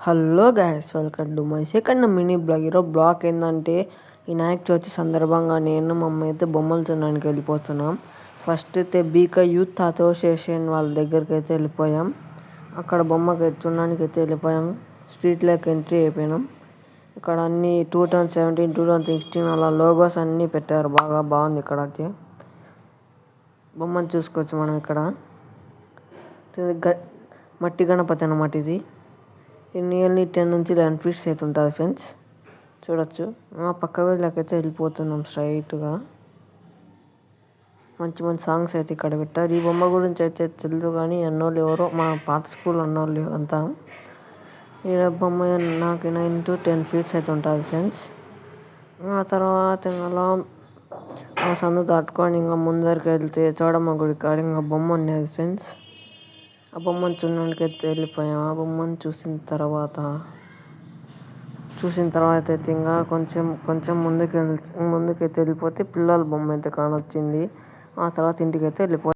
Hello guys, welcome to my second mini blog. ఈరోజు blog ఏంటంటే వినాయక చవితి సందర్భంగా నేను మా అమ్మ అయితే బొమ్మలు చూడడానికి వెళ్ళిపోతున్నాం. ఫస్ట్ అయితే బీకా యూత్ అసోసియేషన్ వాళ్ళ దగ్గరికి అయితే వెళ్ళిపోయాం. అక్కడ బొమ్మకి చూడడానికి అయితే వెళ్ళిపోయాం. స్ట్రీట్లోకి ఎంట్రీ అయిపోయినాం. ఇక్కడ అన్ని 2017, 2016 అలా లోగోస్ అన్నీ పెట్టారు. బాగుంది. ఇక్కడ అయితే బొమ్మను చూసుకోవచ్చు మనం. ఇక్కడ మట్టి గణపతి అన్నమాట. ఇది నియర్లీ 10 నుంచి 11 feet అయితే ఉంటుంది ఫ్రెండ్స్. చూడొచ్చు. పక్క వీళ్ళకైతే వెళ్ళిపోతున్నాం స్ట్రైట్గా. మంచి మంచి సాంగ్స్ అయితే ఇక్కడ పెట్టారు. ఈ బొమ్మ గురించి అయితే తెలియదు కానీ అన్నోళ్ళు ఎవరో మా పాత స్కూల్ అన్నోళ్ళు అంతా. ఈ బొమ్మ నాకు 9 to 10 feet అయితే ఉంటుంది ఫ్రెండ్స్. ఆ తర్వాత అలా ఆ సందు దాటుకొని ఇంకా ముందరికి వెళ్తే చోడమ్మ గుడి కాడ ఇంకా బొమ్మ ఉండేది ఫ్రెండ్స్. ఆ బొమ్మను చూడడానికి అయితే వెళ్ళిపోయాం. ఆ బొమ్మను చూసిన తర్వాత అయితే ఇంకా కొంచెం ముందుకైతే వెళ్ళిపోతే పిల్లల బొమ్మ అయితే కానొచ్చింది. ఆ తర్వాత ఇంటికి అయితే వెళ్ళిపోయాం.